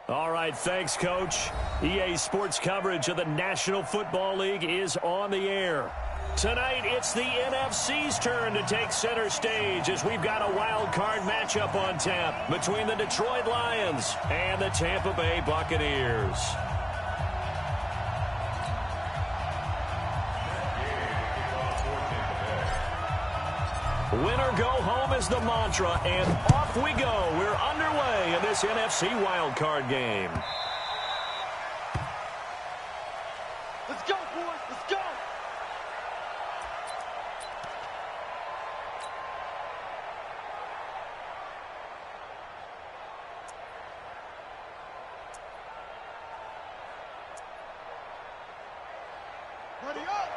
All right, thanks, Coach. EA Sports coverage of the National Football League is on the air. Tonight, it's the NFC's turn to take center stage as we've got a wild card matchup on tap between the Detroit Lions and the Tampa Bay Buccaneers. Winner go home is the mantra, and off we go. We're underway in this NFC wildcard game. Let's go, boys. Let's go. Ready up.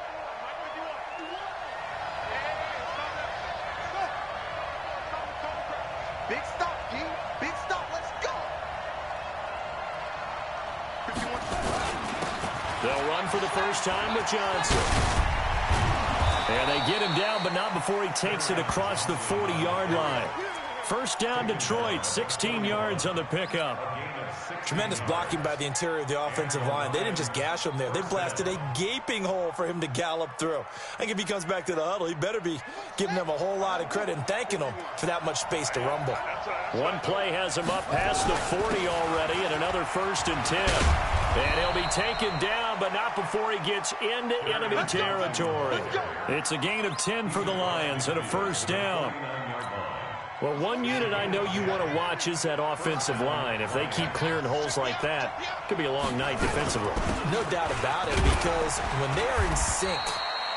Big stop, G. Big stop. Let's go. They'll run for the first time with Johnson. And they get him down, but not before he takes it across the 40-yard line. First down, Detroit, 16 yards on the pickup. Tremendous blocking by the interior of the offensive line. They didn't just gash him there. They blasted a gaping hole for him to gallop through. I think if he comes back to the huddle, he better be giving them a whole lot of credit and thanking them for that much space to rumble. One play has him up past the 40 already, and another 1st and 10. And he'll be taken down, but not before he gets into enemy territory. It's a gain of 10 for the Lions and a first down. Well, one unit I know you want to watch is that offensive line. If they keep clearing holes like that, it could be a long night defensively. No doubt about it, because when they are in sync,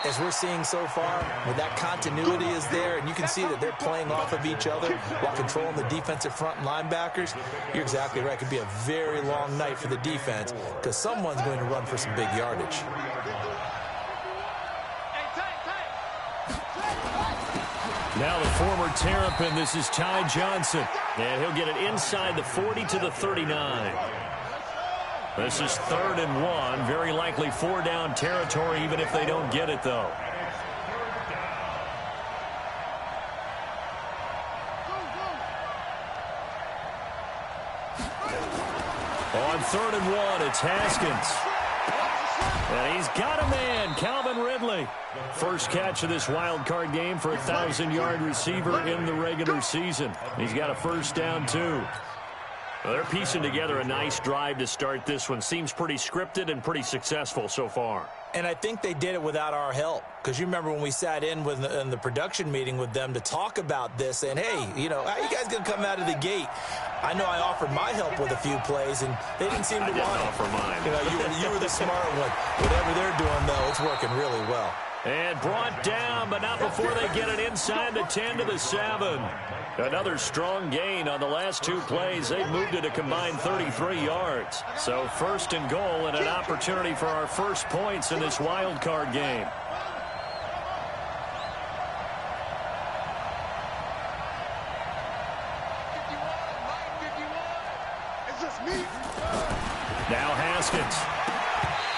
as we're seeing so far, when that continuity is there, and you can see that they're playing off of each other while controlling the defensive front and linebackers, you're exactly right. It could be a very long night for the defense because someone's going to run for some big yardage. Now the former Terrapin, this is Ty Johnson. And he'll get it inside the 40 to the 39. This is 3rd and 1. Very likely 4-down territory, even if they don't get it, though. On 3rd and 1, it's Haskins. And he's got a man, Calvin Ridley. First catch of this wild card game for a 1,000-yard receiver in the regular season. He's got a first down, too. Well, they're piecing together a nice drive to start this one. Seems pretty scripted and pretty successful so far. And I think they did it without our help. Because you remember when we sat in the production meeting with them to talk about this, and, hey, you know, how you guys going to come out of the gate? I know I offered my help with a few plays, and they didn't seem to want it. Offer mine. You know, you were the smart one. Whatever they're doing, though, it's working really well. And brought down, but not before they get it inside the 10 to the 7. Another strong gain on the last 2 plays. They've moved it a combined 33 yards. So 1st and goal and an opportunity for our first points in this wild card game. Now Haskins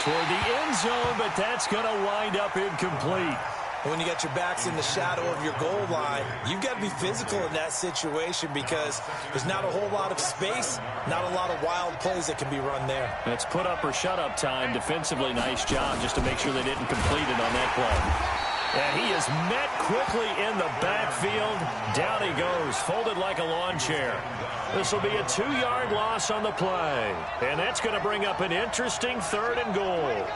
toward the end zone, but that's going to wind up incomplete. When you got your backs in the shadow of your goal line, you've got to be physical in that situation because there's not a whole lot of space, not a lot of wild plays that can be run there. It's put up or shut up time. Defensively, nice job just to make sure they didn't complete it on that play. And he is met quickly in the backfield. Down he goes, folded like a lawn chair. This will be a 2-yard loss on the play. And that's going to bring up an interesting 3rd and goal.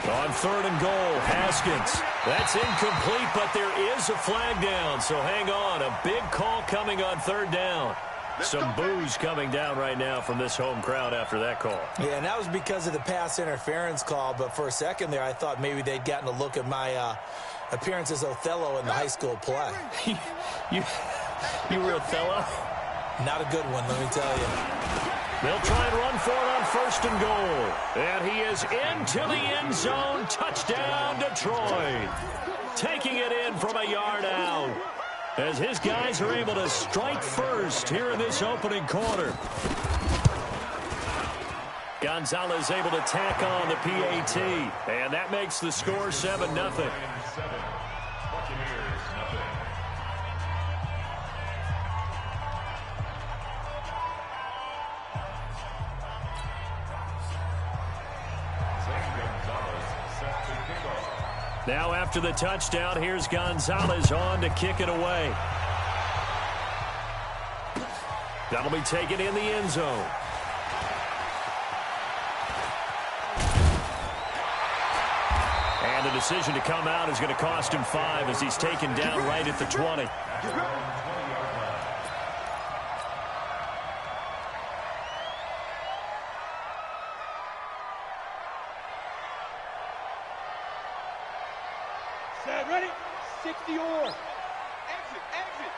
On 3rd and goal, Haskins. That's incomplete, but there is a flag down. So hang on, a big call coming on 3rd down. Some boos coming down right now from this home crowd after that call. Yeah, and that was because of the pass interference call. But for a second there, I thought maybe they'd gotten a look at my appearance as Othello in the high school play. You were Othello? Not a good one, let me tell you. They'll try and run for it on 1st and goal. And he is into the end zone. Touchdown, Detroit. taking it in from a yard out, as his guys are able to strike first here in this opening quarter. Gonzalez able to tack on the PAT, and that makes the score 7-0. Now after the touchdown, here's Gonzalez on to kick it away. That'll be taken in the end zone. And the decision to come out is going to cost him 5 as he's taken down right at the 20. Set, ready? 60 or. Exit, exit.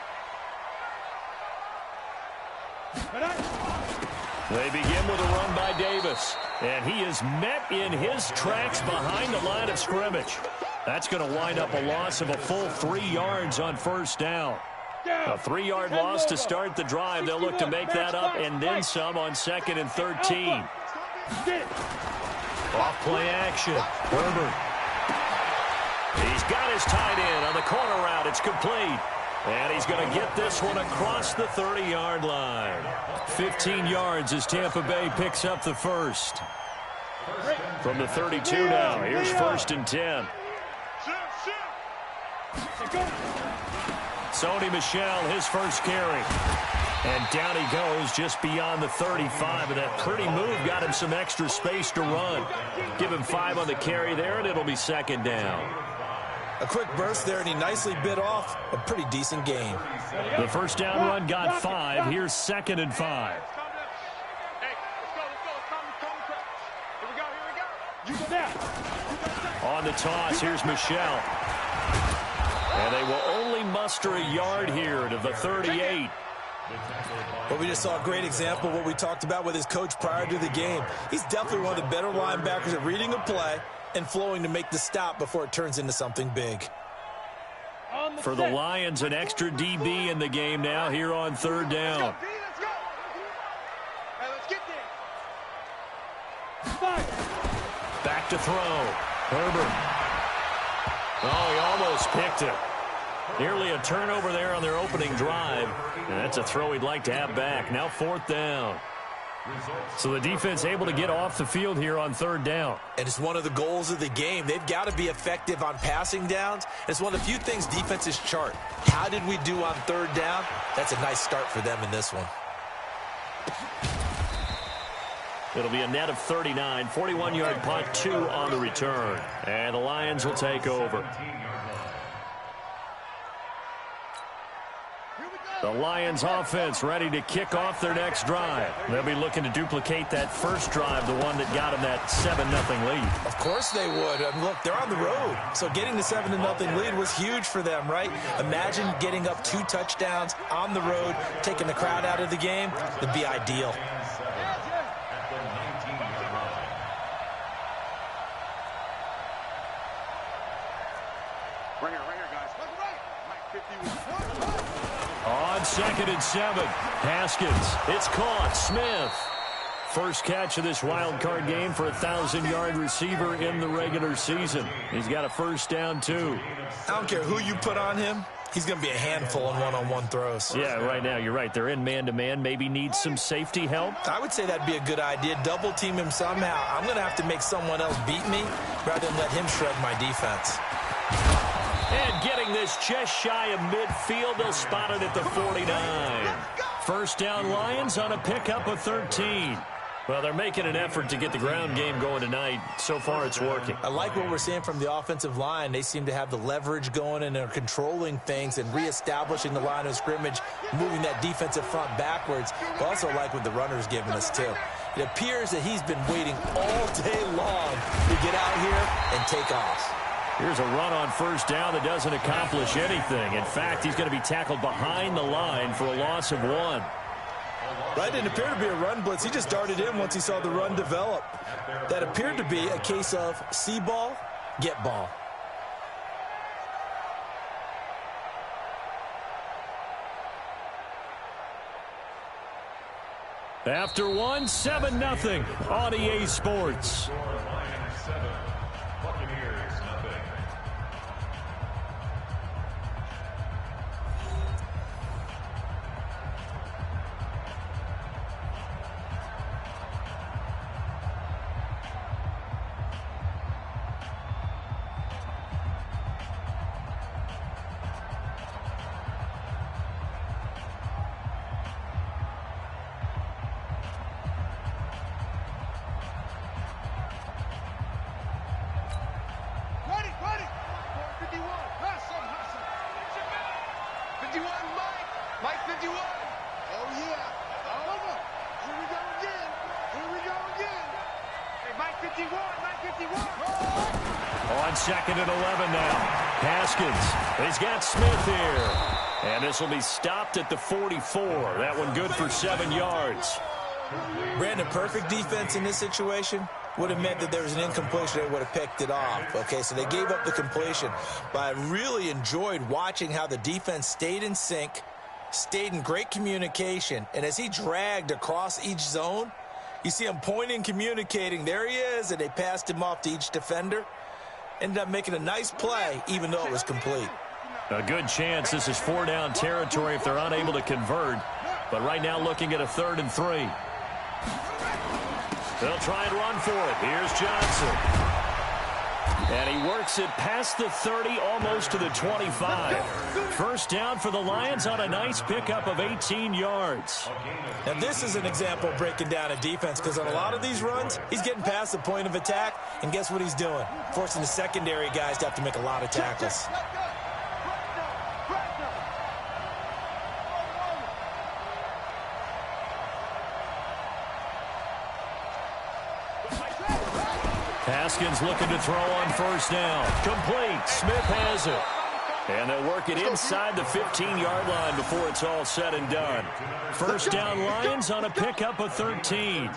They begin with a run by Davis, and he is met in his tracks behind the line of scrimmage. That's going to wind up a loss of a full 3 yards on first down. A 3-yard loss to start the drive. They'll look to make that up and then some on 2nd and 13. Off play action. Herbert. He's got his tight end on the corner route. It's complete. And he's going to get this one across the 30-yard line. 15 yards as Tampa Bay picks up the first. From the 32 now, here's 1st and 10. Sony Michel, his first carry. And down he goes just beyond the 35. And that pretty move got him some extra space to run. Give him 5 on the carry there, and it'll be 2nd down. A quick burst there, and he nicely bit off a pretty decent gain. The first down run got 5. Here's 2nd and 5. On the toss, here's Michel. And they will only muster a yard here to the 38. But we just saw a great example of what we talked about with his coach prior to the game. He's definitely one of the better linebackers at reading a play and flowing to make the stop before it turns into something big. For the Lions, an extra DB in the game now here on 3rd down. Let's go. Hey, let's get there. Back to throw. Herbert. Oh, he almost picked it. Nearly a turnover there on their opening drive. And that's a throw he'd like to have back. Now 4th down. So the defense able to get off the field here on 3rd down. And it's one of the goals of the game. They've got to be effective on passing downs. It's one of the few things defenses chart. How did we do on 3rd down? That's a nice start for them in this one. It'll be a net of 39, 41-yard punt, 2 on the return. And the Lions will take over. The Lions offense ready to kick off their next drive. They'll be looking to duplicate that first drive, the one that got them that 7-0 lead. Of course they would. I mean, look, they're on the road. So getting the 7-0 lead was huge for them, right? Imagine getting up 2 touchdowns on the road, taking the crowd out of the game. It'd be ideal. Right here, guys. On 2nd and 7, Haskins. It's caught. Smith. First catch of this wild card game for a 1,000-yard receiver in the regular season. He's got a first down, too. I don't care who you put on him. He's going to be a handful in one-on-one throws. Yeah, right now, you're right. They're in man-to-man. Maybe need some safety help. I would say that'd be a good idea. Double team him somehow. I'm going to have to make someone else beat me rather than let him shred my defense. And getting this just shy of midfield, they'll spot it at the 49. First down Lions on a pickup of 13. Well, they're making an effort to get the ground game going tonight. So far, it's working. I like what we're seeing from the offensive line. They seem to have the leverage going and are controlling things and reestablishing the line of scrimmage, moving that defensive front backwards. I also like what the runner's giving us, too. It appears that he's been waiting all day long to get out here and take off. Here's a run on first down that doesn't accomplish anything. In fact, he's going to be tackled behind the line for a loss of 1. Right, didn't appear to be a run blitz. He just darted in once he saw the run develop. That appeared to be a case of see ball, get ball. After one, 7-0 on EA Sports. On 2nd and 11 now. Haskins. He's got Smith here. And this will be stopped at the 44. That one good for 7 yards. Brandon, perfect defense in this situation would have meant that there was an incompletion. They would have picked it off. Okay, so they gave up the completion. But I really enjoyed watching how the defense stayed in sync, stayed in great communication. And as he dragged across each zone, you see him pointing, communicating. There he is, and they passed him off to each defender. Ended up making a nice play, even though it was complete. A good chance this is 4-down territory if they're unable to convert. But right now looking at a 3rd and 3. They'll try and run for it. Here's Johnson. And he works it past the 30, almost to the 25. First down for the Lions on a nice pickup of 18 yards. Now, this is an example of breaking down a defense, because on a lot of these runs, he's getting past the point of attack, and guess what he's doing? Forcing the secondary guys to have to make a lot of tackles. Haskins looking to throw on first down. Complete. Smith has it. And they'll work it inside the 15-yard line before it's all said and done. First down Lions on a pickup of 13.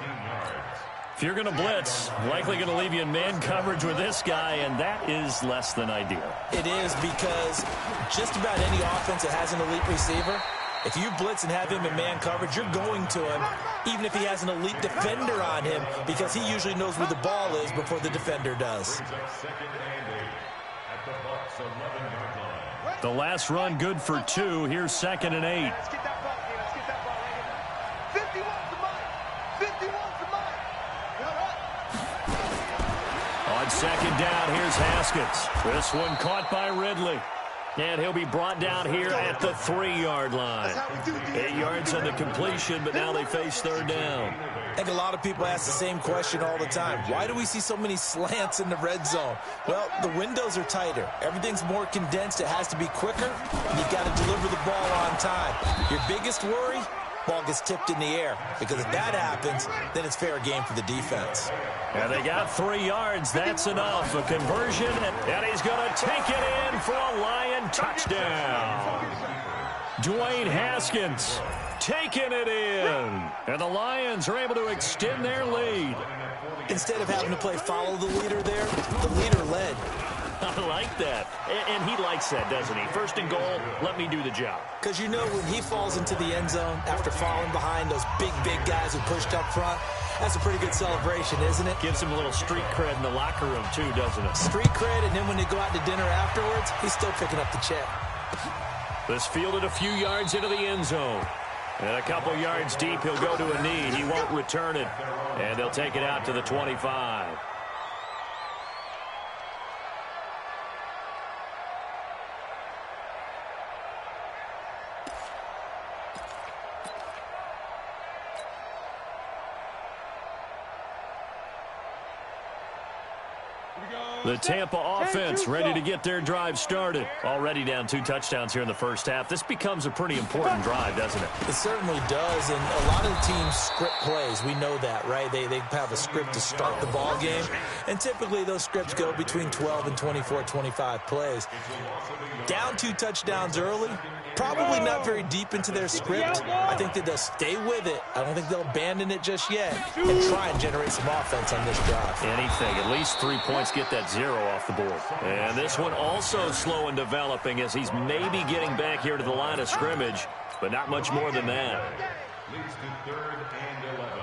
If you're going to blitz, likely going to leave you in man coverage with this guy, and that is less than ideal. It is, because just about any offense that has an elite receiver, if you blitz and have him in man coverage, you're going to him, even if he has an elite defender on him, because he usually knows where the ball is before the defender does. The last run good for 2. Here's 2nd and 8. On 2nd down, here's Haskins. This one caught by Ridley. And he'll be brought down here at the 3-yard line. 8 yards on the completion, but now they face 3rd down. I think a lot of people ask the same question all the time. Why do we see so many slants in the red zone? Well, the windows are tighter. Everything's more condensed. It has to be quicker. And you've got to deliver the ball on time. Your biggest worry? Ball gets tipped in the air. Because if that happens, then it's fair game for the defense. And they got 3 yards. That's enough. A conversion, and he's going to take it in for a Lion touchdown. Dwayne Haskins taking it in. And the Lions are able to extend their lead. Instead of having to play follow the leader there, the leader led. I like that. And he likes that, doesn't he? First and goal, let me do the job. Because you know when he falls into the end zone after falling behind those big guys who pushed up front, that's a pretty good celebration, isn't it? Gives him a little street cred in the locker room, too, doesn't it? Street cred, and then when they go out to dinner afterwards, he's still picking up the check. This fielded a few yards into the end zone. And a couple yards deep, he'll go to a knee. He won't return it. And they'll take it out to the 25. The Tampa offense ready to get their drive started. Already down 2 touchdowns here in the first half. This becomes a pretty important drive, doesn't it? It certainly does, and a lot of the teams script plays. We know that, right? They have a script to start the ball game, and typically those scripts go between 12 and 24, 25 plays. Down 2 touchdowns early, probably not very deep into their script. I think that they'll stay with it. I don't think they'll abandon it just yet and try and generate some offense on this drive. Anything, at least 3 points, get that 0 off the board. And this one also slow in developing as he's maybe getting back here to the line of scrimmage, but not much more than that. Leads to 3rd and 11.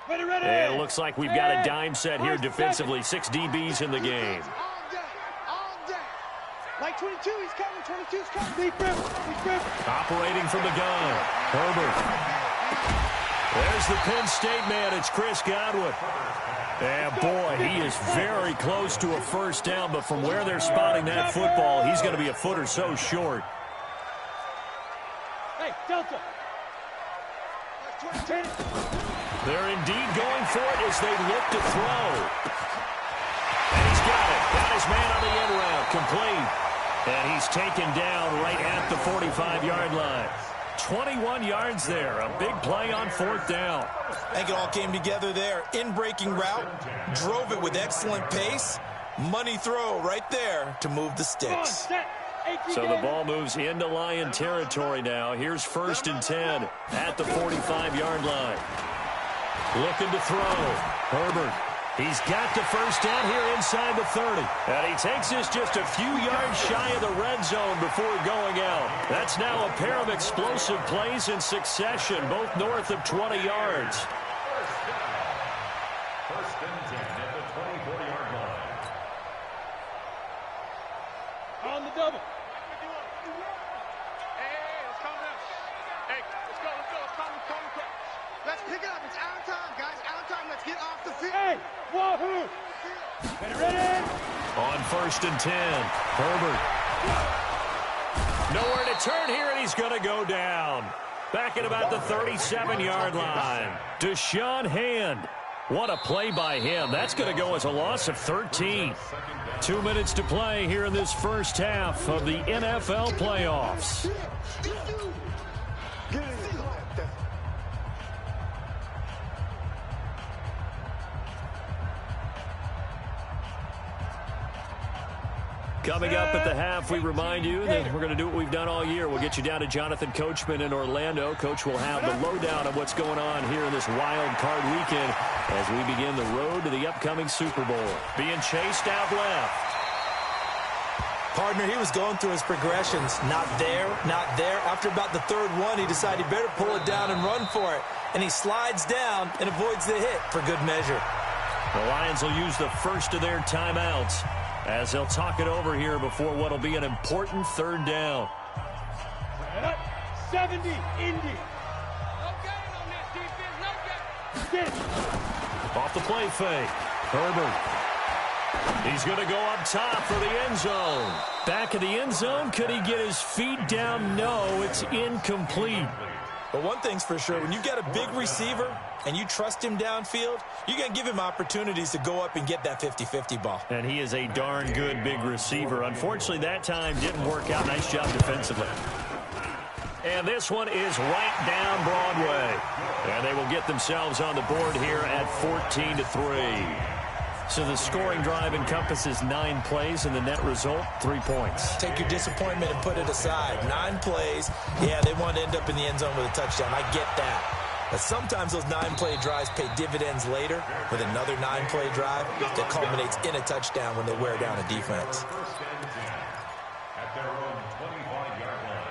Ready. And it looks like we've got a dime set here defensively. 6 DBs in the game. All day. Like 22, he's coming. 22's coming. Deep grip. Operating from the gun. Herbert. There's the Penn State man. It's Chris Godwin. And, boy, he is very close to a first down, but from where they're spotting that football, he's going to be a foot or so short. Hey, Delta. They're indeed going for it as they look to throw. And he's got it. Got his man on the end route. Complete. And he's taken down right at the 45-yard line. 21 yards there. A big play on 4th down. I think it all came together there. In-breaking route. Drove it with excellent pace. Money throw right there to move the sticks. So the ball moves into Lion territory now. Here's 1st and 10 at the 45-yard line. Looking to throw. Herbert. He's got the first down here inside the 30. And he takes this just a few yards shy of the red zone before going out. That's now a pair of explosive plays in succession, both north of 20 yards. 1st and 10 at the 24-yard line. On the double. Let's calm down. Hey, let's go. Let's pick it up. It's our time, guys. Our time. Let's get off the field. Hey, wahoo! Ready? On 1st and 10, Herbert. Nowhere to turn here, and he's going to go down. Back at about the 37-yard line. Deshaun Hand. What a play by him. That's going to go as a loss of 13. 2 minutes to play here in this first half of the NFL playoffs. Coming up at the half, we remind you that we're going to do what we've done all year. We'll get you down to Jonathan Coachman in Orlando. Coach will have the lowdown of what's going on here in this wild card weekend as we begin the road to the upcoming Super Bowl. Being chased out left. Partner, he was going through his progressions. Not there, not there. After about the 3rd one, he decided he better pull it down and run for it. And he slides down and avoids the hit for good measure. The Lions will use the first of their timeouts as they'll talk it over here before what will be an important 3rd down. 70, Indy. No gain on this defense. No gain. Off the play fake. Herbert. He's going to go up top for the end zone. Back of the end zone. Could he get his feet down? No, it's incomplete. But one thing's for sure, when you got a big receiver and you trust him downfield, you're going to give him opportunities to go up and get that 50-50 ball. And he is a darn good big receiver. Unfortunately, that time didn't work out. Nice job defensively. And this one is right down Broadway. And they will get themselves on the board here at 14-3. So the scoring drive encompasses 9 plays, and the net result, 3 points. Take your disappointment and put it aside. 9 plays. Yeah, they want to end up in the end zone with a touchdown. I get that. But sometimes those 9-play drives pay dividends later with another 9-play drive that culminates in a touchdown when they wear down a defense. At their own 25-yard line.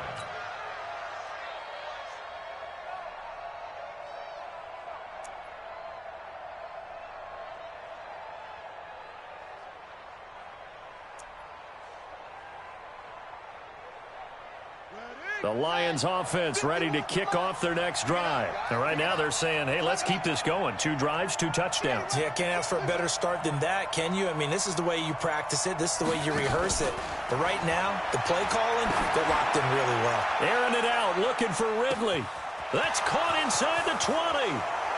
The Lions offense ready to kick off their next drive. And right now they're saying, hey, let's keep this going. 2 drives, 2 touchdowns. Yeah, can't ask for a better start than that, can you? I mean, this is the way you practice it. This is the way you rehearse it. But right now, the play calling, they're locked in really well. Airing it out, looking for Ridley. That's caught inside the 20.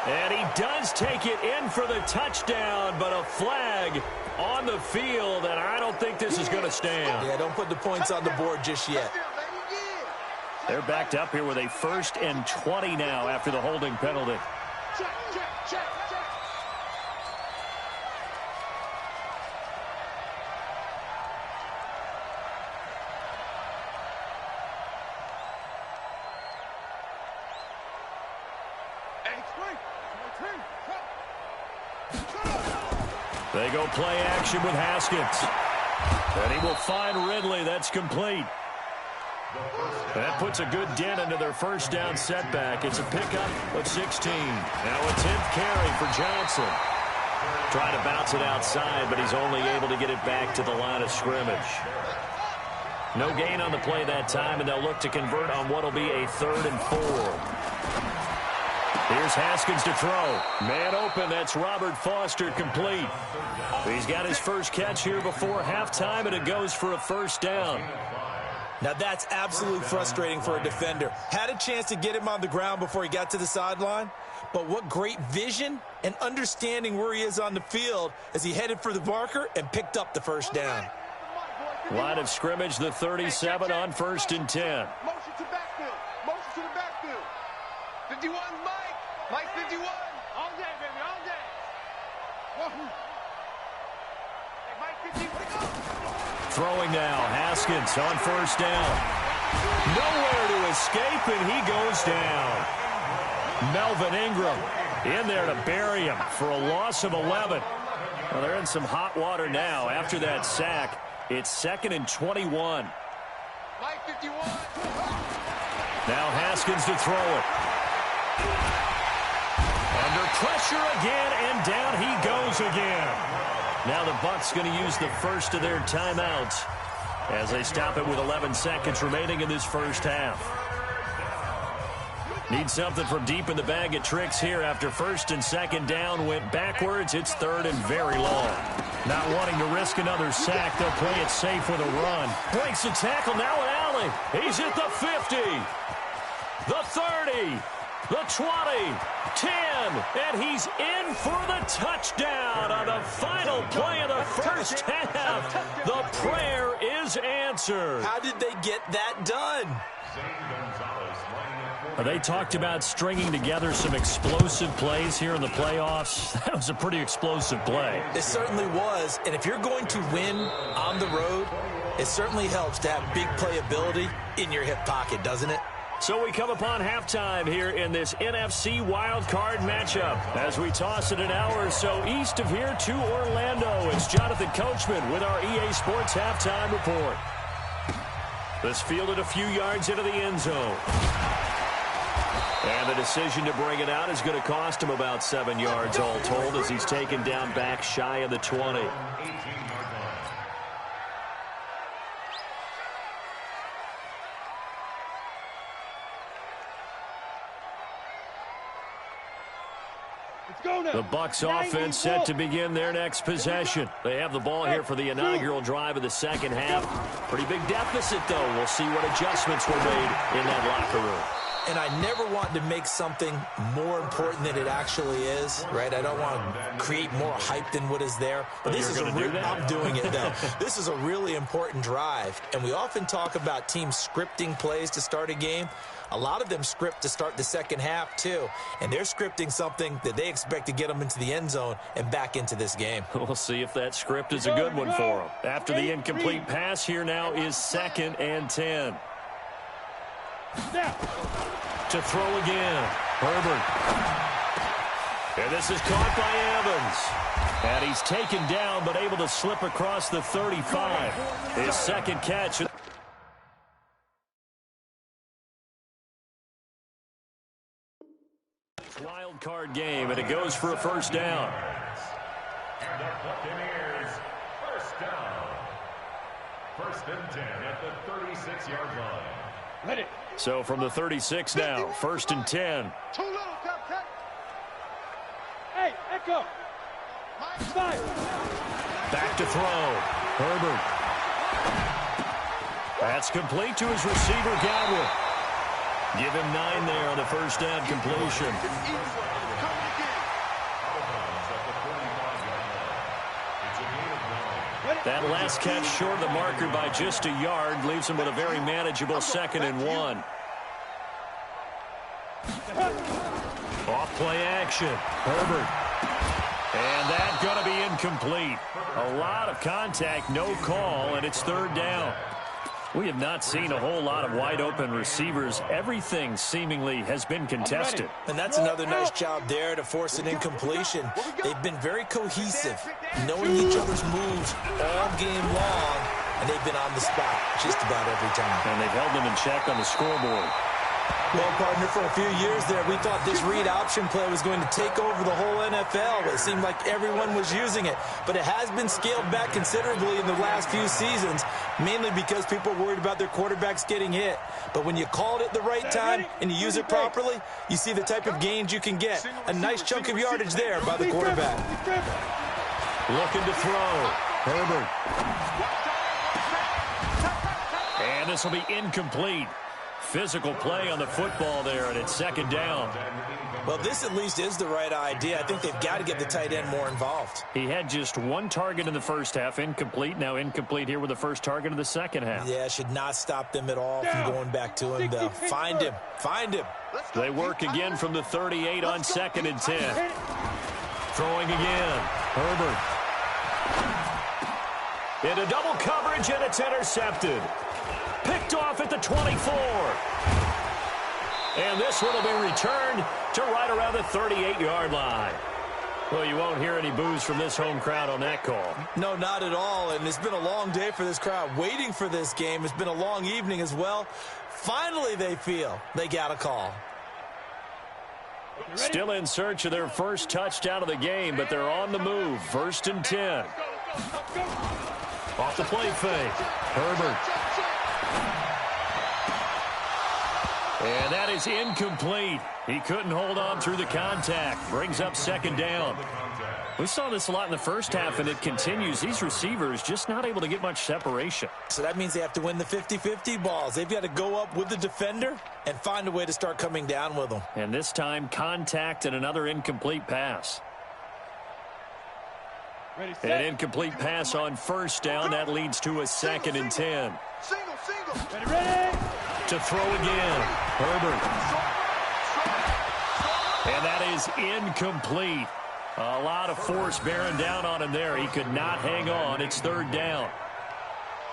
And he does take it in for the touchdown, but a flag on the field, and I don't think this is going to stand. Yeah, don't put the points on the board just yet. They're backed up here with a 1st and 20 now after the holding penalty. Check. They go play action with Haskins. And he will find Ridley. That's complete. That puts a good dent into their first down setback. It's a pickup of 16. Now a 10th carry for Johnson. Trying to bounce it outside, but he's only able to get it back to the line of scrimmage. No gain on the play that time, and they'll look to convert on what will be a 3rd and 4. Here's Haskins to throw. Man open, that's Robert Foster, complete. He's got his first catch here before halftime, and it goes for a first down. Now that's absolutely frustrating for a defender. Had a chance to get him on the ground before he got to the sideline, but what great vision and understanding where he is on the field as he headed for the marker and picked up the first down. Line of scrimmage, the 37 on 1st and 10. Motion to backfield. Motion to the backfield. 51, Mike. Mike 51. All day, baby, all day. Whoa. Hey, Mike 50, wake up. Throwing now, Haskins on 1st down. Nowhere to escape, and he goes down. Melvin Ingram in there to bury him for a loss of 11. Well, they're in some hot water now after that sack. It's 2nd and 21. Mike 51. Now Haskins to throw it. Under pressure again, and down he goes again. Now the Bucs going to use the first of their timeouts as they stop it with 11 seconds remaining in this first half. Need something from deep in the bag of tricks here after 1st and 2nd down went backwards. It's 3rd and very long. Not wanting to risk another sack, they'll play it safe with a run. Breaks the tackle, now an alley. He's at the 50, the 30, the 20, 10, and he's in for the touchdown on the final play of the first half. The prayer is answered. How did they get that done? They talked about stringing together some explosive plays here in the playoffs. That was a pretty explosive play. It certainly was, and if you're going to win on the road, it certainly helps to have big playability in your hip pocket, doesn't it? So we come upon halftime here in this NFC wildcard matchup. As we toss it an hour or so east of here to Orlando, it's Jonathan Coachman with our EA Sports Halftime Report. This fielded a few yards into the end zone. And the decision to bring it out is going to cost him about 7 yards all told as he's taken down back shy of the 20. The Bucs offense set to begin their next possession. They have the ball here for the inaugural drive of the second half. Pretty big deficit, though. We'll see what adjustments were made in that locker room. And I never want to make something more important than it actually is, right? I don't want to create more hype than what is there. But this is I'm doing it, though. This is a really important drive. And we often talk about teams scripting plays to start a game. A lot of them script to start the second half, too. And they're scripting something that they expect to get them into the end zone and back into this game. We'll see if that script is a good one for them. After the incomplete pass, here now is 2nd and 10. To throw again, Herbert. And this is caught by Evans. And he's taken down, but able to slip across the 35. His second catch. Wild card game, and it goes for a first down. And the Buccaneers, first down. 1st and 10 at the 36-yard line. Ready. So from the 36 now, 1st and 10. Too little, cut. Hey, Echo. Five. Back to throw. Herbert. That's complete to his receiver, Godwin. Give him 9 there on the first down completion. That last catch short of the marker by just a yard leaves him with a very manageable 2nd and 1. Off play action. Herbert. And that's going to be incomplete. A lot of contact, no call, and it's 3rd down. We have not seen a whole lot of wide-open receivers. Everything seemingly has been contested. And that's another nice job there to force an incompletion. They've been very cohesive, knowing each other's moves all game long, and they've been on the spot just about every time. And they've held them in check on the scoreboard. Well, partner, for a few years there, we thought this read option play was going to take over the whole NFL. It seemed like everyone was using it. But it has been scaled back considerably in the last few seasons, mainly because people are worried about their quarterbacks getting hit. But when you call it at the right time and you use it properly, you see the type of gains you can get. A nice chunk of yardage there by the quarterback. Looking to throw. Herbert. And this will be incomplete. Physical play on the football there, and it's second down. Well, this at least is the right idea. I think they've got to get the tight end more involved. He had just one target in the first half, incomplete. Now incomplete here with the first target of the second half. Yeah, should not stop them at all from going back to him, though. Find him. Find him. They work again from the 38 on 2nd and 10. Throwing again. Herbert. Into double coverage, and it's intercepted. Picked off at the 24. And this one will be returned to right around the 38-yard line. Well, you won't hear any boos from this home crowd on that call. No, not at all. And it's been a long day for this crowd waiting for this game. It's been a long evening as well. Finally, they feel they got a call. Still in search of their first touchdown of the game, but they're on the move. 1st and 10. Off the play fake. Herbert. And that is incomplete. He couldn't hold on through the contact. Brings up second down. We saw this a lot in the first half, and it continues. These receivers just not able to get much separation. So that means they have to win the 50-50 balls. They've got to go up with the defender and find a way to start coming down with them. And this time, contact and another incomplete pass. An incomplete pass on first down. That leads to a 2nd and 10. Ready. To throw again. Herbert. And that is incomplete. A lot of force bearing down on him there. He could not hang on. It's 3rd down.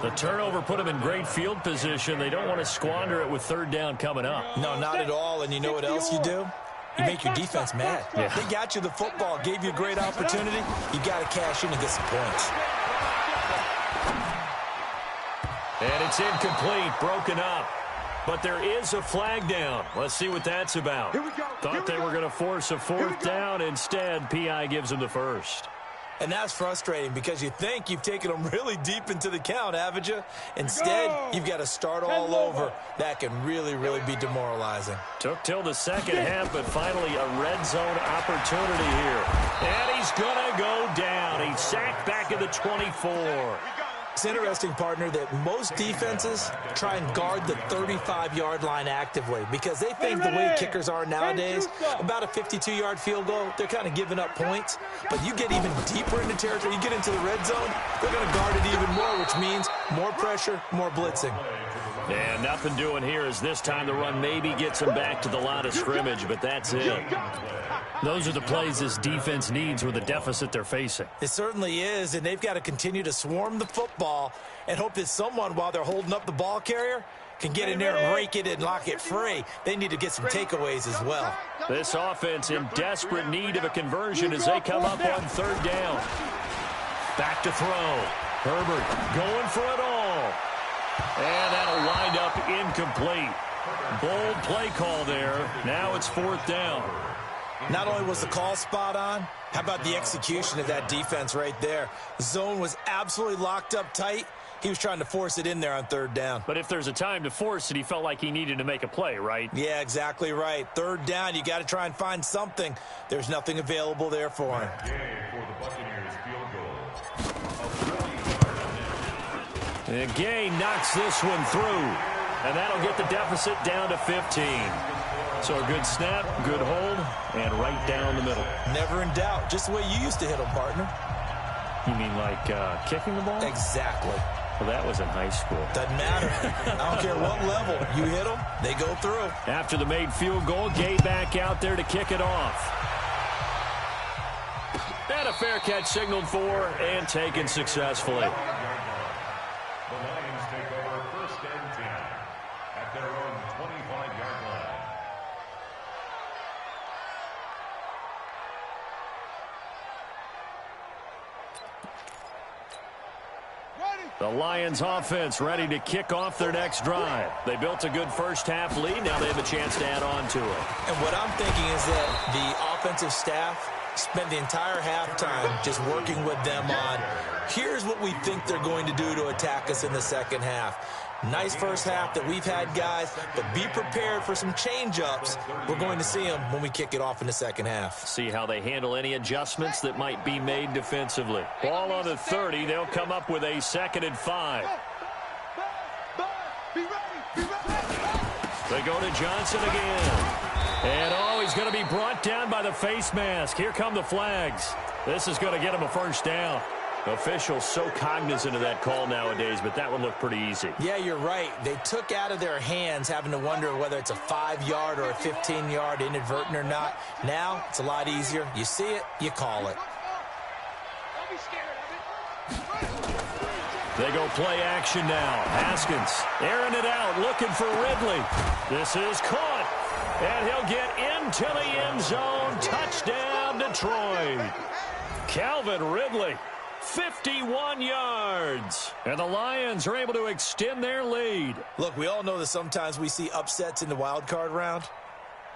The turnover put him in great field position. They don't want to squander it with 3rd down coming up. No, not at all. And you know what else you do? You make your defense mad. Yeah. They got you the football, gave you a great opportunity. You got to cash in and get some points. And it's incomplete, broken up. But there is a flag down. Let's see what that's about. Thought they were going to force a 4th down. Instead, PI gives them the first. And that's frustrating because you think you've taken them really deep into the count, haven't you? Instead, you've got to start all over. That can really, really be demoralizing. Took till the second half, but finally a red zone opportunity here. And he's going to go down. He's sacked back at the 24. It's interesting, partner, that most defenses try and guard the 35-yard line actively because they think the way kickers are nowadays, about a 52-yard field goal, they're kind of giving up points. But you get even deeper into territory, you get into the red zone, they're going to guard it even more, which means more pressure, more blitzing. And nothing doing here as this time the run maybe gets them back to the line of scrimmage, but that's it. Those are the plays this defense needs with the deficit they're facing. It certainly is, and they've got to continue to swarm the football and hope that someone, while they're holding up the ball carrier, can get in there and rake it and lock it free. They need to get some takeaways as well. This offense in desperate need of a conversion as they come up on 3rd down. Back to throw. Herbert going for it all. And that'll wind up incomplete. Bold play call there. Now it's 4th down. Not only was the call spot on, how about the execution of that defense right there? The zone was absolutely locked up tight. He was trying to force it in there on 3rd down. But if there's a time to force it, he felt like he needed to make a play, right? Yeah, exactly right. 3rd down, you got to try and find something. There's nothing available there for him. And Gay knocks this one through, and that'll get the deficit down to 15. So a good snap, good hold, and right down the middle. Never in doubt. Just the way you used to hit them, partner. You mean like kicking the ball? Exactly. Well, that was in high school. Doesn't matter. I don't care what level. You hit them, they go through. After the made field goal, Gay back out there to kick it off. And a fair catch signaled for and taken successfly. The Lions take over 1st The Lions offense ready to kick off their next drive. They built a good first-half lead. Now they have a chance to add on to it. And what I'm thinking is that the offensive staff spent the entire halftime just working with them on, here's what we think they're going to do to attack us in the second half. Nice first half that we've had, guys, but be prepared for some change-ups. We're going to see them when we kick it off in the second half. See how they handle any adjustments that might be made defensively. Ball on the 30. They'll come up with a 2nd and 5. They go to Johnson again. And, oh, he's going to be brought down by the face mask. Here come the flags. This is going to get him a first down. Officials so cognizant of that call nowadays, but that one looked pretty easy. Yeah, you're right. They took out of their hands having to wonder whether it's a 5-yard or a 15-yard inadvertent or not. Now, it's a lot easier. You see it, you call it. Don't be scared of it. They go play action now. Haskins airing it out, looking for Ridley. This is caught, and he'll get into the end zone. Touchdown, Detroit. Calvin Ridley. 51 yards. And the Lions are able to extend their lead. Look, we all know that sometimes we see upsets in the wild card round.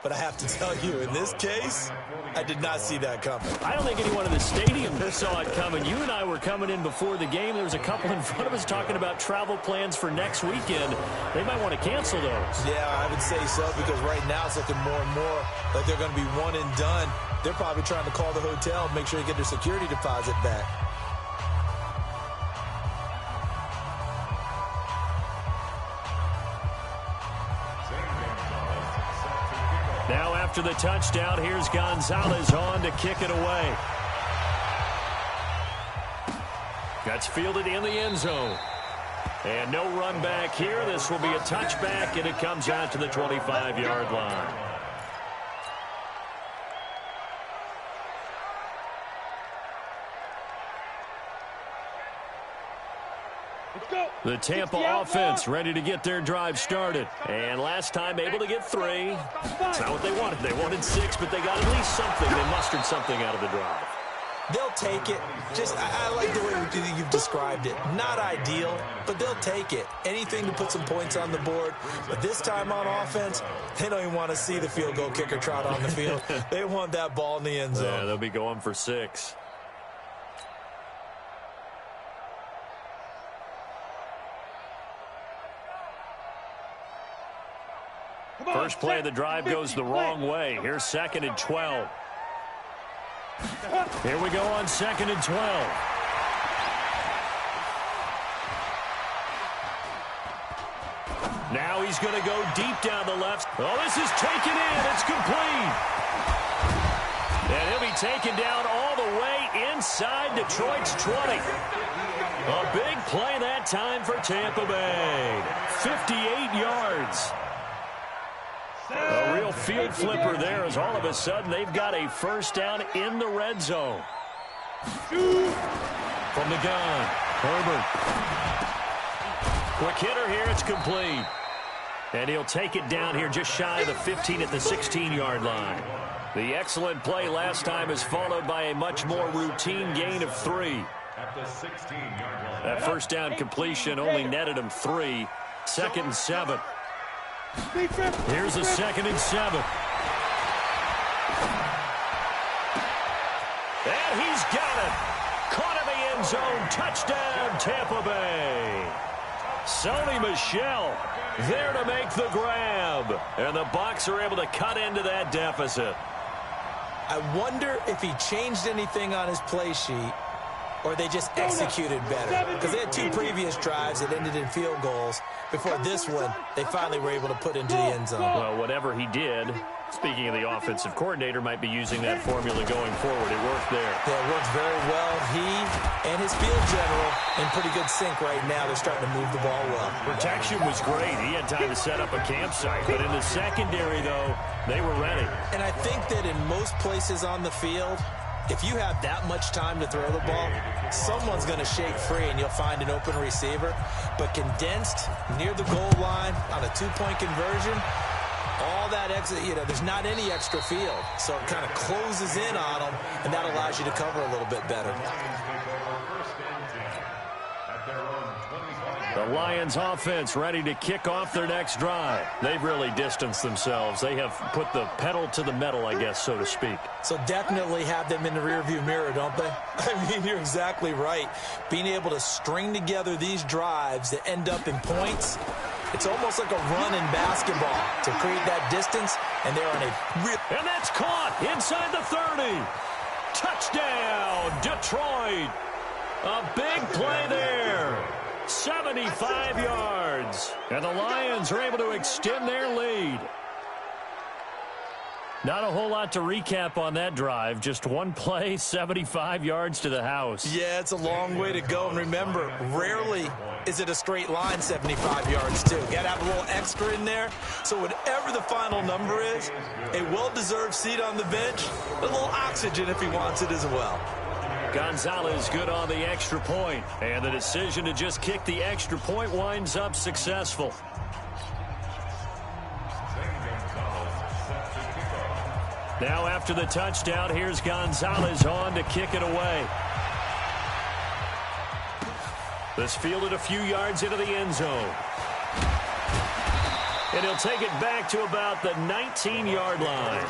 But I have to tell you, in this case, I did not see that coming. I don't think anyone in the stadium saw it coming. You and I were coming in before the game. There was a couple in front of us talking about travel plans for next weekend. They might want to cancel those. Yeah, I would say so, because right now it's looking more and more like they're going to be one and done. They're probably trying to call the hotel and make sure they get their security deposit back. Now after the touchdown, here's Gonzalez on to kick it away. That's fielded in the end zone. And no run back here. This will be a touchback, and it comes out to the 25-yard line. The Tampa offense ready to get their drive started. And last time able to get 3. That's not what they wanted. They wanted 6, but they got at least something. They mustered something out of the drive. They'll take it. I like the way you've described it. Not ideal, but they'll take it. Anything to put some points on the board. But this time on offense, they don't even want to see the field goal kicker trot on the field. They want that ball in the end zone. Yeah, they'll be going for 6. First play of the drive goes the wrong way. Here's 2nd and 12. Here we go on 2nd and 12. Now he's going to go deep down the left. Oh, this is taken in. It's complete. And he'll be taken down all the way inside Detroit's 20. A big play that time for Tampa Bay. 58 yards. A real field flipper there, as all of a sudden they've got a first down in the red zone. From the gun, Herbert. Quick hitter here, it's complete. And he'll take it down here just shy of the 15 at the 16-yard line. The excellent play last time is followed by a much more routine gain of 3. At the 16-yard line. That first down completion only netted him 3. 2nd and 7. Here's a 2nd and 7. And he's got it. Caught in the end zone. Touchdown, Tampa Bay. Sony Michel there to make the grab. And the Bucs are able to cut into that deficit. I wonder if he changed anything on his play sheet or they just executed better. Because they had 2 previous drives that ended in field goals. Before this one, they finally were able to put into the end zone. Well, whatever he did, speaking of the offensive coordinator, might be using that formula going forward. It worked there. Yeah, it worked very well. He and his field general in pretty good sync right now. They're starting to move the ball well. Protection was great. He had time to set up a campsite. But in the secondary, though, they were ready. And I think that in most places on the field, if you have that much time to throw the ball, someone's going to shake free and you'll find an open receiver. But condensed near the goal line on a 2-point conversion, all that exit, there's not any extra field. So it kind of closes in on them, and that allows you to cover a little bit better. The Lions offense ready to kick off their next drive. They've really distanced themselves. They have put the pedal to the metal, I guess, so to speak. So definitely have them in the rearview mirror, don't they? I mean, you're exactly right. Being able to string together these drives that end up in points, it's almost like a run in basketball to create that distance, and they're on a real... And that's caught inside the 30. Touchdown, Detroit. A big play there. 75 yards. And the Lions are able to extend their lead. Not a whole lot to recap on that drive. Just one play, 75 yards to the house. Yeah, it's a long way to go. And remember, rarely is it a straight line 75 yards, too. You got to have a little extra in there. So whatever the final number is, a well-deserved seat on the bench, a little oxygen if he wants it as well. Gonzalez good on the extra point, and the decision to just kick the extra point winds up successful. Now after the touchdown, here's Gonzalez on to kick it away. This fielded a few yards into the end zone. And he'll take it back to about the 19-yard line.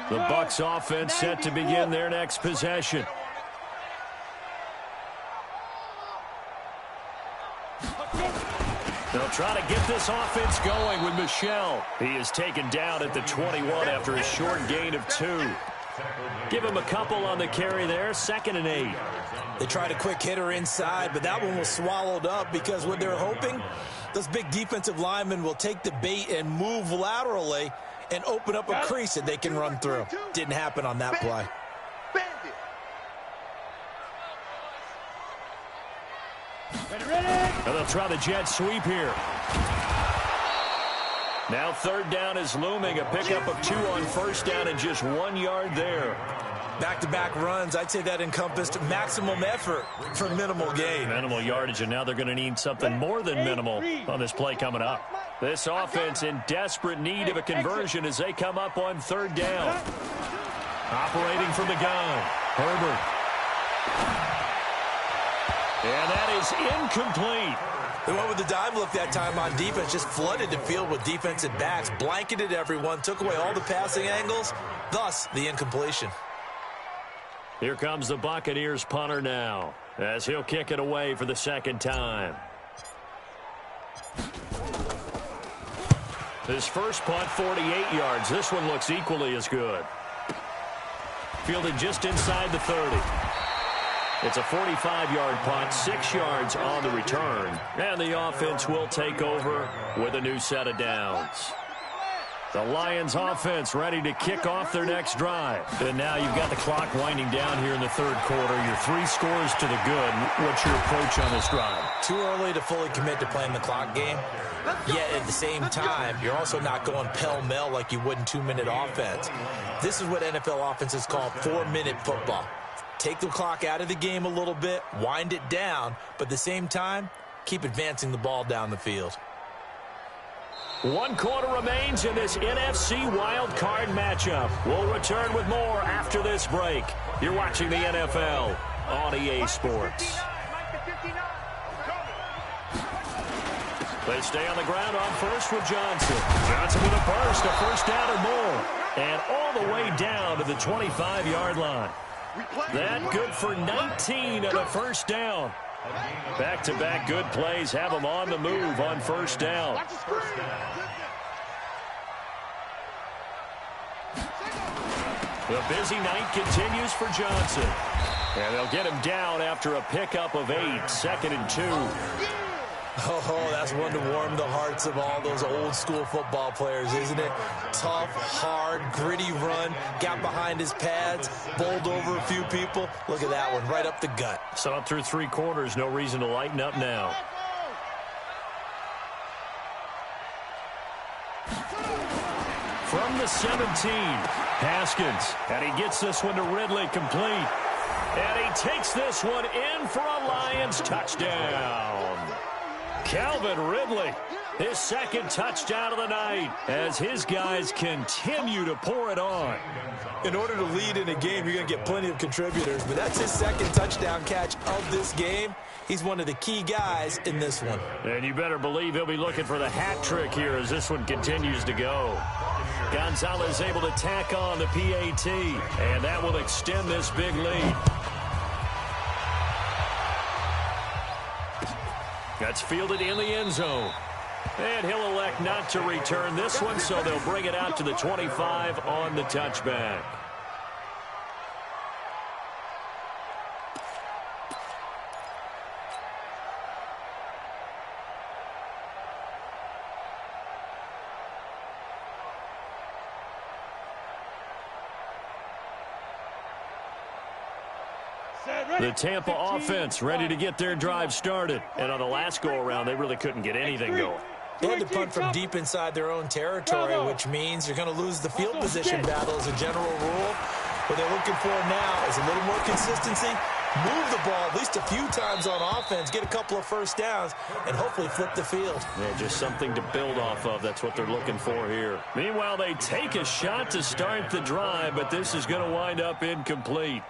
The Bucs offense set to begin their next possession. They'll try to get this offense going with Michel. He is taken down at the 21 after a short gain of 2. Give him a couple on the carry there, 2nd and 8. They tried a quick hitter inside, but that one was swallowed up because what they're hoping, those big defensive linemen will take the bait and move laterally and open up a crease that they can run through. Didn't happen on that play. And they'll try the jet sweep here. Now 3rd down is looming. A pickup of 2 on 1st down and just 1 yard there. Back-to-back runs, I'd say that encompassed maximum effort for minimal gain. Minimal yardage, and now they're going to need something more than minimal on this play coming up. This offense in desperate need of a conversion as they come up on 3rd down. Operating from the gun, Herbert. And that is incomplete. They went with the dive look that time on defense, just flooded the field with defensive backs, blanketed everyone, took away all the passing angles, thus the incompletion. Here comes the Buccaneers punter now, as he'll kick it away for the 2nd time. His first punt, 48 yards. This one looks equally as good. Fielded just inside the 30. It's a 45-yard punt, 6 yards on the return. And the offense will take over with a new set of downs. The Lions offense ready to kick off their next drive. And now you've got the clock winding down here in the 3rd quarter. You're 3 scores to the good. What's your approach on this drive? Too early to fully commit to playing the clock game. Yet at the same time, you're also not going pell-mell like you would in 2-minute offense. This is what NFL offenses call 4-minute football. Take the clock out of the game a little bit, wind it down, but at the same time, keep advancing the ball down the field. 1 quarter remains in this NFC Wild Card matchup. We'll return with more after this break. You're watching the NFL on EA Sports. They stay on the ground on first with Johnson. Johnson with a burst, a 1st down or more. And all the way down to the 25-yard line. That good for 19 on a 1st down. Back-to-back good plays have them on the move on 1st down. The busy night continues for Johnson. And they'll get him down after a pickup of 8, 2nd and 2. Oh, that's one to warm the hearts of all those old-school football players, isn't it? Tough, hard, gritty run, got behind his pads, bowled over a few people. Look at that one, right up the gut. Saw it through 3 quarters, no reason to lighten up now. From the 17, Haskins, and he gets this one to Ridley complete. And he takes this one in for a Lions touchdown. Calvin Ridley, his second touchdown of the night as his guys continue to pour it on. In order to lead in a game, you're going to get plenty of contributors, but that's his second touchdown catch of this game. He's one of the key guys in this one. And you better believe he'll be looking for the hat trick here as this one continues to go. Gonzalez able to tack on the PAT, and that will extend this big lead. That's fielded in the end zone. And he'll elect not to return this one, so they'll bring it out to the 25 on the touchback. The Tampa offense ready to get their drive started. And on the last go-around, they really couldn't get anything going. They had to punt from deep inside their own territory, which means you're going to lose the field position battle as a general rule. What they're looking for now is a little more consistency, move the ball at least a few times on offense, get a couple of first downs, and hopefully flip the field. Yeah, just something to build off of. That's what they're looking for here. Meanwhile, they take a shot to start the drive, but this is going to wind up incomplete.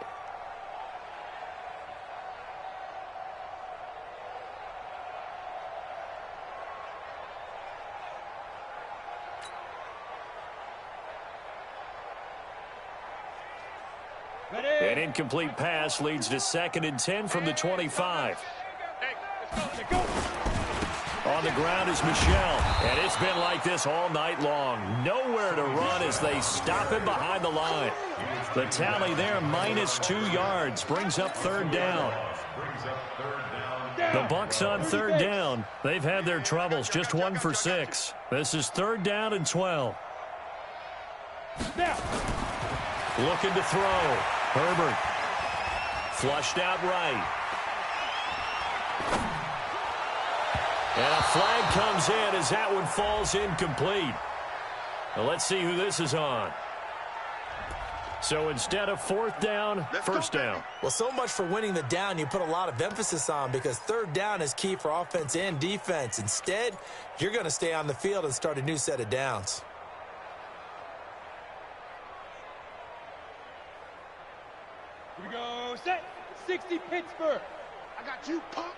An incomplete pass leads to 2nd and 10 from the 25. On the ground is Michel, and it's been like this all night long. Nowhere to run as they stop him behind the line. The tally there, -2 yards, brings up 3rd down. The Bucs on 3rd down. They've had their troubles, just 1 for 6. This is 3rd down and 12. Looking to throw. Herbert. Flushed out right. And a flag comes in as that one falls incomplete. Well, let's see who this is on. So instead of 4th down, 1st down. Well, so much for winning the down you put a lot of emphasis on, because 3rd down is key for offense and defense. Instead, you're going to stay on the field and start a new set of downs. Here we go, set, 60 Pittsburgh. I got you, punk.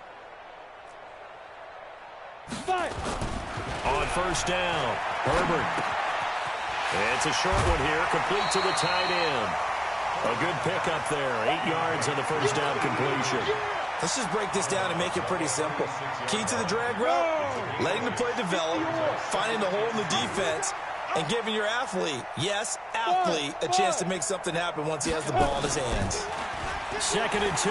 5. On 1st down, Herbert. It's a short one here, complete to the tight end. A good pickup there, 8 yards on the 1st down completion. Let's just break this down and make it pretty simple. Key to the drag route, letting the play develop, finding the hole in the defense, and giving your athlete, yes, athlete, a chance to make something happen once he has the ball in his hands. 2nd and 2.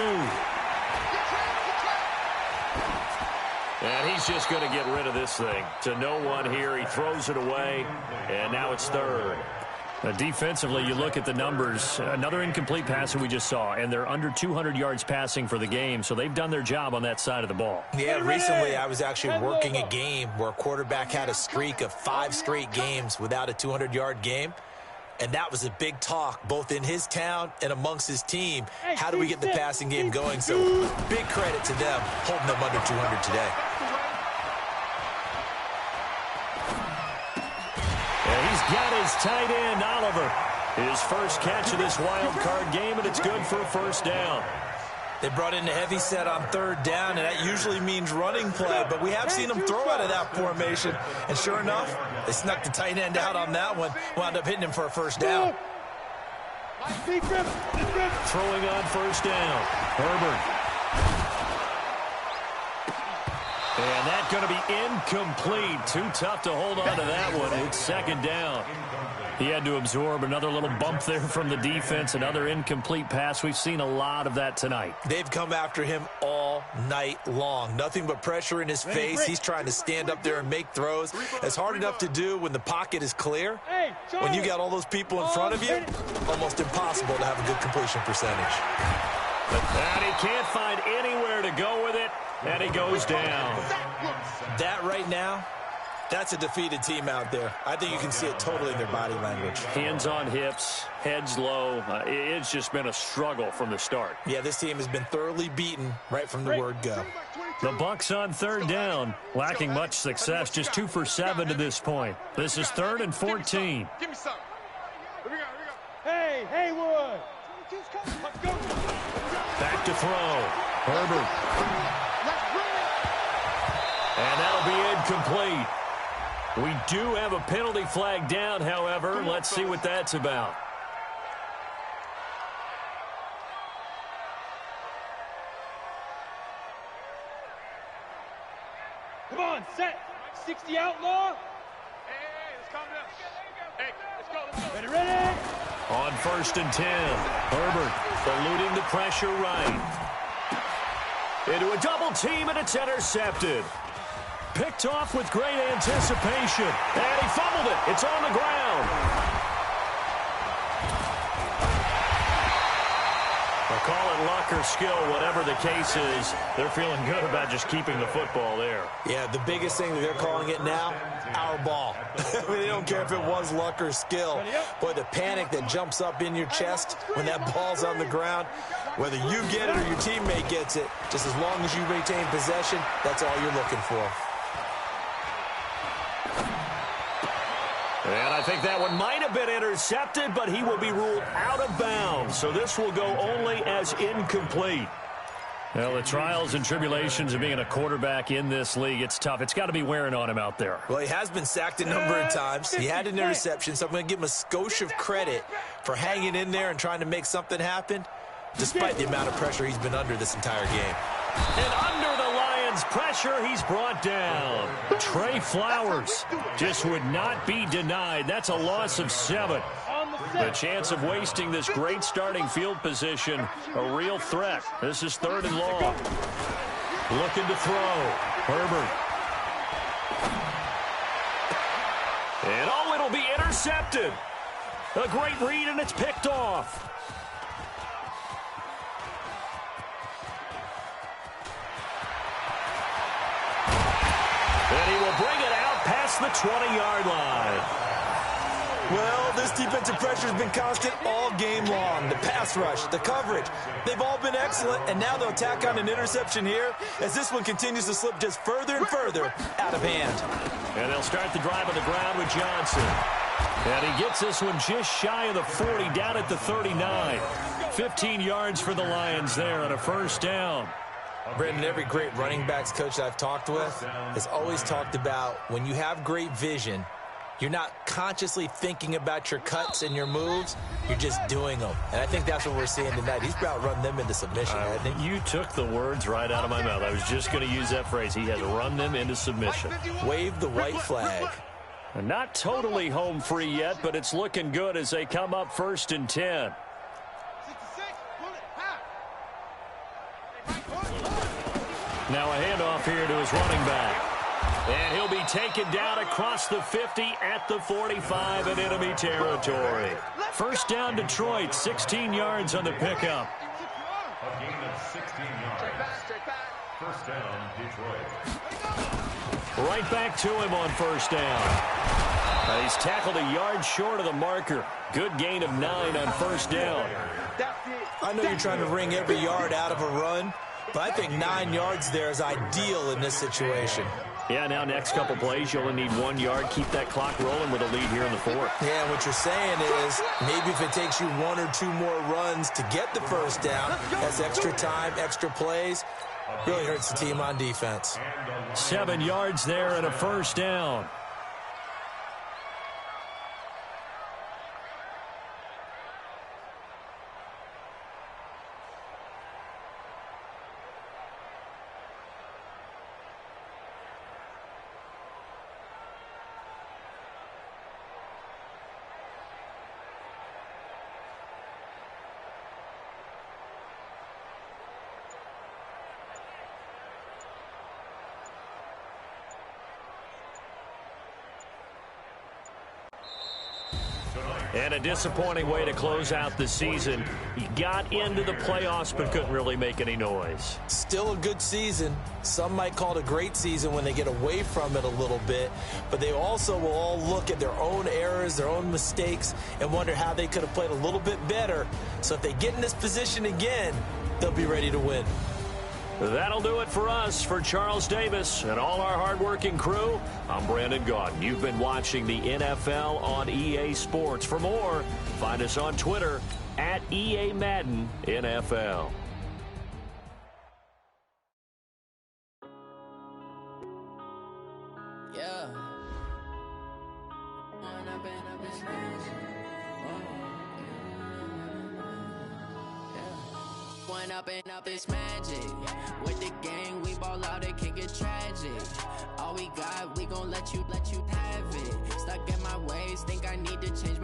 And he's just going to get rid of this thing. To no one here. He throws it away, and now it's 3rd. Defensively, you look at the numbers. Another incomplete pass that we just saw, and they're under 200 yards passing for the game, so they've done their job on that side of the ball. Yeah, recently I was actually working a game where a quarterback had a streak of 5 straight games without a 200-yard game, and that was a big talk both in his town and amongst his team. How do we get the passing game going? So big credit to them holding them under 200 today. Got his tight end, Oliver. His first catch of this wild card game, and it's good for a 1st down. They brought in a heavy set on 3rd down, and that usually means running play, but we have seen them throw out of that formation. And sure enough, they snuck the tight end out on that one, wound up hitting him for a 1st down. Throwing on 1st down, Herbert. And that's going to be incomplete. Too tough to hold on to that one. It's 2nd down. He had to absorb another little bump there from the defense, another incomplete pass. We've seen a lot of that tonight. They've come after him all night long. Nothing but pressure in his face. He's trying to stand up there and make throws. It's hard enough to do when the pocket is clear. When you got all those people in front of you, almost impossible to have a good completion percentage. And he can't find anywhere to go with it. And he goes down. That right now That's a defeated team out there. I think you can see it totally in their body language. Hands on hips, heads low. It's just been a struggle from the start. Yeah, this team has been thoroughly beaten right from the word go. The Bucs on third down, lacking much success, just 2 for 7 to this point. This is 3rd and 14. Give me some. Here we go. Hey, Haywood. Let's go. Back to throw. Herbert. And that'll be incomplete. We do have a penalty flag down, however. Let's see what that's about. Come on, set. 60 outlaw. Hey, let's calm down. Hey, let's go. Ready. On 1st and 10, Herbert eluding the pressure right. Into a double team, and it's intercepted. Picked off with great anticipation. And he fumbled it. It's on the ground. They'll call it luck or skill, whatever the case is. They're feeling good about just keeping the football there. Yeah, the biggest thing that they're calling it now, our ball. They don't care if it was luck or skill. Boy, the panic that jumps up in your chest when that ball's on the ground, whether you get it or your teammate gets it, just as long as you retain possession, that's all you're looking for. And I think that one might have been intercepted, but he will be ruled out of bounds. So this will go only as incomplete. Well, the trials and tribulations of being a quarterback in this league, it's tough. It's got to be wearing on him out there. Well, he has been sacked a number of times. He had an interception, so I'm going to give him a skosh of credit for hanging in there and trying to make something happen, despite the amount of pressure he's been under this entire game. And under the Lions' pressure, he's brought down. Trey Flowers just would not be denied. That's a loss of 7. The chance of wasting this great starting field position, a real threat. This is 3rd and long. Looking to throw. Herbert. And oh, it'll be intercepted. A great read, and it's picked off. And he will bring it out past the 20-yard line. Well, this defensive pressure has been constant all game long. The pass rush, the coverage, they've all been excellent, and now they'll tack on an interception here as this one continues to slip just further and further out of hand. And they'll start the drive on the ground with Johnson. And he gets this one just shy of the 40, down at the 39. 15 yards for the Lions there on a 1st down. Brendan, every great running backs coach that I've talked with has always talked about when you have great vision, you're not consciously thinking about your cuts and your moves. You're just doing them. And I think that's what we're seeing tonight. He's about run them into submission, hasn't he? You took the words right out of my mouth. I was just going to use that phrase. He has run them into submission. Wave the white flag. Not totally home free yet, but it's looking good as they come up 1st and 10. Now a handoff here to his running back. And he'll be taken down across the 50 at the 45 in enemy territory. 1st down Detroit, 16 yards on the pickup. A gain of 16 yards. 1st down, Detroit. Right back to him on 1st down. He's tackled a yard short of the marker. Good gain of 9 on 1st down. I know you're trying to wring every yard out of a run, but I think 9 yards there is ideal in this situation. Yeah, now next couple plays, you only need 1 yard. Keep that clock rolling with a lead here in the 4th. Yeah, what you're saying is maybe if it takes you 1 or 2 more runs to get the 1st down, that's extra time, extra plays, really hurts the team on defense. 7 yards there and a 1st down. And a disappointing way to close out the season. You got into the playoffs but couldn't really make any noise. Still a good season. Some might call it a great season when they get away from it a little bit, but they also will all look at their own errors, their own mistakes, and wonder how they could have played a little bit better. So if they get in this position again, they'll be ready to win. That'll do it for us. For Charles Davis and all our hardworking crew, I'm Brandon Gaudin. You've been watching the NFL on EA Sports. For more, find us on Twitter at EA Madden NFL. Yeah. One up and up is magic. With the gang, we ball out, it can get tragic. All we got, we gon' let you have it. Stuck in my ways, think I need to change